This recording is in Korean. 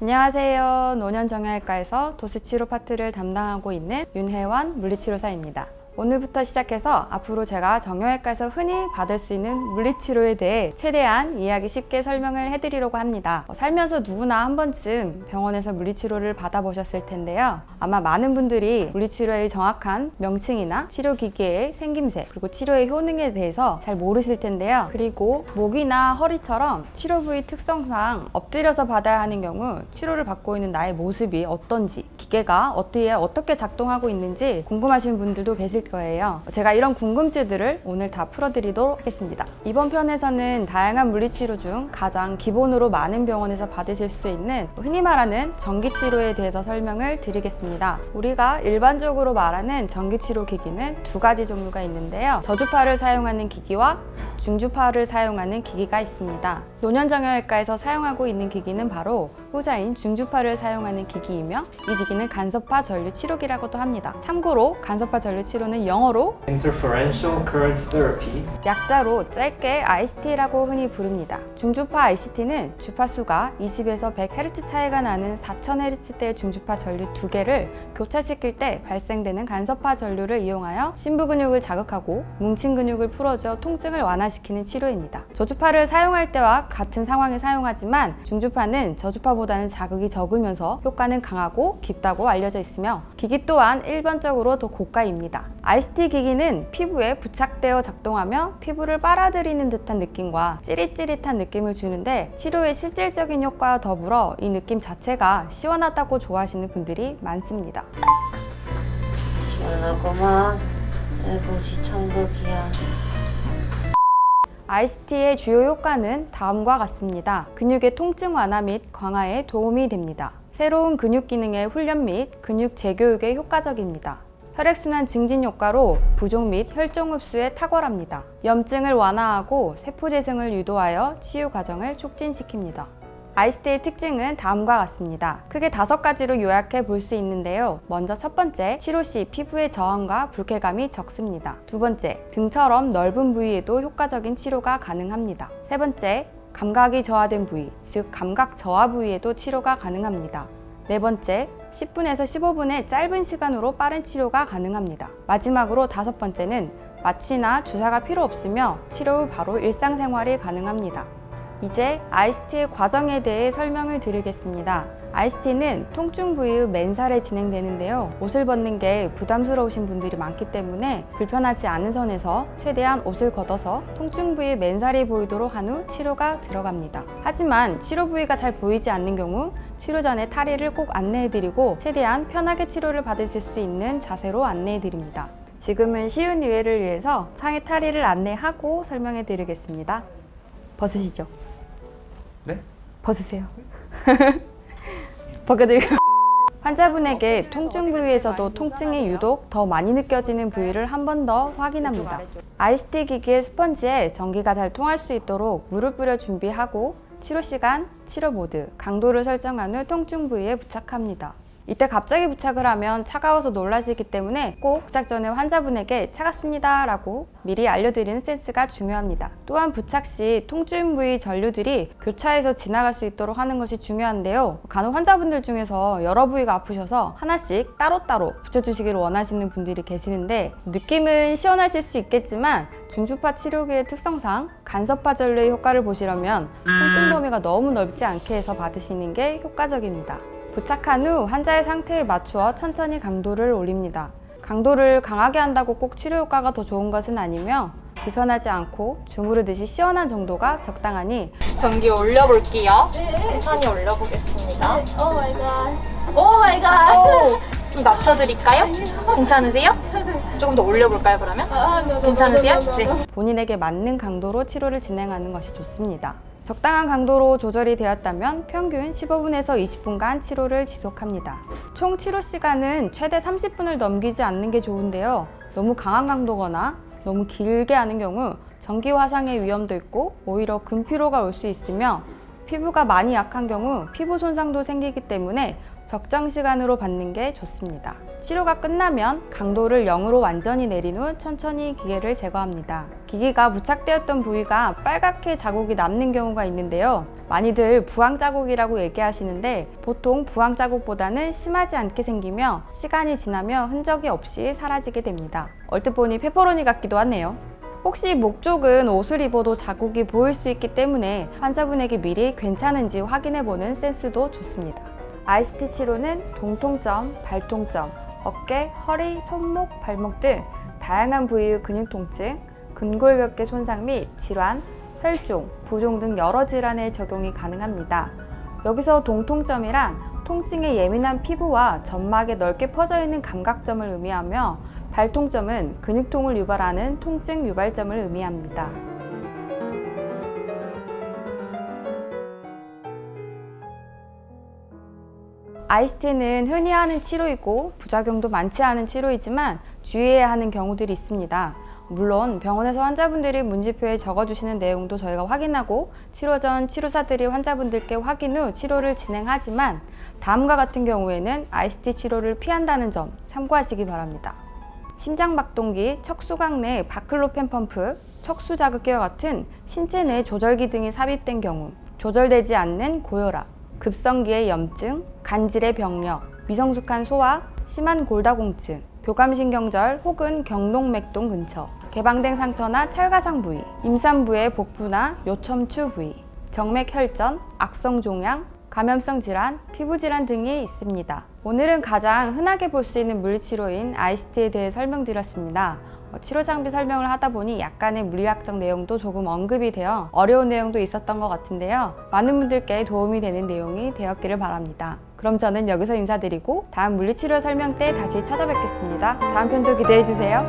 안녕하세요. 노년정형외과에서 도수치료 파트를 담당하고 있는 윤혜원 물리치료사입니다. 오늘부터 시작해서 앞으로 제가 정형외과에서 흔히 받을 수 있는 물리치료에 대해 최대한 이해하기 쉽게 설명을 해드리려고 합니다. 살면서 누구나 한 번쯤 병원에서 물리치료를 받아보셨을 텐데요. 아마 많은 분들이 물리치료의 정확한 명칭이나 치료기계의 생김새, 그리고 치료의 효능에 대해서 잘 모르실 텐데요. 그리고 목이나 허리처럼 치료 부위 특성상 엎드려서 받아야 하는 경우 치료를 받고 있는 나의 모습이 어떤지, 기계가 어떻게 작동하고 있는지 궁금하신 분들도 계실 거예요. 제가 이런 궁금증들을 오늘 다 풀어드리도록 하겠습니다. 이번 편에서는 다양한 물리치료 중 가장 기본으로 많은 병원에서 받으실 수 있는 흔히 말하는 전기치료에 대해서 설명을 드리겠습니다. 우리가 일반적으로 말하는 전기치료 기기는 두 가지 종류가 있는데요. 저주파를 사용하는 기기와 중주파를 사용하는 기기가 있습니다. 노년정형외과에서 사용하고 있는 기기는 바로 후자인 중주파를 사용하는 기기이며, 이 기기는 간섭파 전류 치료기라고도 합니다. 참고로 간섭파 전류 치료는 영어로 Interferential Current Therapy, 약자로 짧게 ICT라고 흔히 부릅니다. 중주파 ICT는 주파수가 20에서 100Hz 차이가 나는 4000Hz대의 중주파 전류 두 개를 교차시킬 때 발생되는 간섭파 전류를 이용하여 심부 근육을 자극하고 뭉친 근육을 풀어줘 통증을 완화시키는 치료입니다. 저주파를 사용할 때와 같은 상황에 사용하지만 중주파는 저주파보다는 자극이 적으면서 효과는 강하고 깊다고 알려져 있으며, 기기 또한 일반적으로 더 고가입니다. ICT 기기는 피부에 부착되어 작동하며 피부를 빨아들이는 듯한 느낌과 찌릿찌릿한 느낌을 주는데, 치료의 실질적인 효과와 더불어 이 느낌 자체가 시원하다고 좋아하시는 분들이 많습니다. 시원하구만. 애고지 천국이야. ICT의 주요 효과는 다음과 같습니다. 근육의 통증 완화 및 강화에 도움이 됩니다. 새로운 근육 기능의 훈련 및 근육 재교육에 효과적입니다. 혈액순환 증진 효과로 부종 및 혈종 흡수에 탁월합니다. 염증을 완화하고 세포 재생을 유도하여 치유 과정을 촉진시킵니다. ICT의 특징은 다음과 같습니다. 크게 5가지로 요약해 볼 수 있는데요. 먼저 첫 번째, 치료 시 피부의 저항과 불쾌감이 적습니다. 두 번째, 등처럼 넓은 부위에도 효과적인 치료가 가능합니다. 세 번째, 감각이 저하된 부위, 즉 감각 저하 부위에도 치료가 가능합니다. 네 번째, 10분에서 15분의 짧은 시간으로 빠른 치료가 가능합니다. 마지막으로 5번째는 마취나 주사가 필요 없으며 치료 후 바로 일상생활이 가능합니다. 이제 ICT의 과정에 대해 설명을 드리겠습니다. ICT는 통증 부위의 맨살에 진행되는데요. 옷을 벗는 게 부담스러우신 분들이 많기 때문에 불편하지 않은 선에서 최대한 옷을 걷어서 통증 부위의 맨살이 보이도록 한 후 치료가 들어갑니다. 하지만 치료 부위가 잘 보이지 않는 경우 치료 전에 탈의를 꼭 안내해드리고 최대한 편하게 치료를 받으실 수 있는 자세로 안내해드립니다. 지금은 쉬운 이해를 위해서 상의 탈의를 안내하고 설명해드리겠습니다. 벗으시죠. 네? 벗으세요. 벗겨드릴까요? 환자분에게 통증 부위에서도 통증이 유독 더 많이 느껴지는 부위를 한 번 더 확인합니다. ICT 기기의 스펀지에 전기가 잘 통할 수 있도록 물을 뿌려 준비하고 치료 시간, 치료 모드, 강도를 설정한 후 통증 부위에 부착합니다. 이때 갑자기 부착을 하면 차가워서 놀라시기 때문에 꼭 부착 전에 환자분에게 차갑습니다 라고 미리 알려드리는 센스가 중요합니다. 또한 부착 시 통증 부위 전류들이 교차해서 지나갈 수 있도록 하는 것이 중요한데요. 간혹 환자분들 중에서 여러 부위가 아프셔서 하나씩 따로따로 붙여주시기를 원하시는 분들이 계시는데, 느낌은 시원하실 수 있겠지만 중주파 치료기의 특성상 간섭파 전류의 효과를 보시려면 통증 범위가 너무 넓지 않게 해서 받으시는 게 효과적입니다. 부착한 후 환자의 상태에 맞추어 천천히 강도를 올립니다. 강도를 강하게 한다고 꼭 치료 효과가 더 좋은 것은 아니며, 불편하지 않고 주무르듯이 시원한 정도가 적당하니 전기 올려볼게요. 천천히 올려보겠습니다. 오 마이 갓. 오 마이 갓. 좀 낮춰드릴까요? 괜찮으세요? 조금 더 올려볼까요, 그러면? 괜찮으세요? 네. 본인에게 맞는 강도로 치료를 진행하는 것이 좋습니다. 적당한 강도로 조절이 되었다면 평균 15분에서 20분간 치료를 지속합니다. 총 치료 시간은 최대 30분을 넘기지 않는 게 좋은데요. 너무 강한 강도거나 너무 길게 하는 경우 전기 화상의 위험도 있고 오히려 근피로가 올 수 있으며, 피부가 많이 약한 경우 피부 손상도 생기기 때문에 적정 시간으로 받는 게 좋습니다. 치료가 끝나면 강도를 0으로 완전히 내린 후 천천히 기계를 제거합니다. 기계가 부착되었던 부위가 빨갛게 자국이 남는 경우가 있는데요. 많이들 부항 자국이라고 얘기하시는데 보통 부항 자국보다는 심하지 않게 생기며 시간이 지나며 흔적이 없이 사라지게 됩니다. 얼핏 보니 페퍼로니 같기도 하네요. 혹시 목 쪽은 옷을 입어도 자국이 보일 수 있기 때문에 환자분에게 미리 괜찮은지 확인해보는 센스도 좋습니다. ICT 치료는 동통점, 발통점, 어깨, 허리, 손목, 발목 등 다양한 부위의 근육 통증, 근골격계 손상 및 질환, 혈종, 부종 등 여러 질환에 적용이 가능합니다. 여기서 동통점이란 통증에 예민한 피부와 점막에 넓게 퍼져 있는 감각점을 의미하며 발통점은 근육통을 유발하는 통증 유발점을 의미합니다. ICT는 흔히 하는 치료이고 부작용도 많지 않은 치료이지만 주의해야 하는 경우들이 있습니다. 물론 병원에서 환자분들이 문지표에 적어주시는 내용도 저희가 확인하고 치료 전 치료사들이 환자분들께 확인 후 치료를 진행하지만 다음과 같은 경우에는 ICT 치료를 피한다는 점 참고하시기 바랍니다. 심장박동기, 척수각 내 바클로펜 펌프, 척수 자극기와 같은 신체 내 조절기 등이 삽입된 경우, 조절되지 않는 고혈압, 급성기의 염증, 간질의 병력, 미성숙한 소화, 심한 골다공증, 교감신경절 혹은 경록맥동 근처, 개방된 상처나 찰가상 부위, 임산부의 복부나 요첨추 부위, 정맥혈전, 악성종양, 감염성 질환, 피부질환 등이 있습니다. 오늘은 가장 흔하게 볼 수 있는 물리치료인 ICT에 대해 설명드렸습니다. 치료 장비 설명을 하다 보니 약간의 물리학적 내용도 조금 언급이 되어 어려운 내용도 있었던 것 같은데요. 많은 분들께 도움이 되는 내용이 되었기를 바랍니다. 그럼 저는 여기서 인사드리고 다음 물리치료 설명 때 다시 찾아뵙겠습니다. 다음 편도 기대해주세요.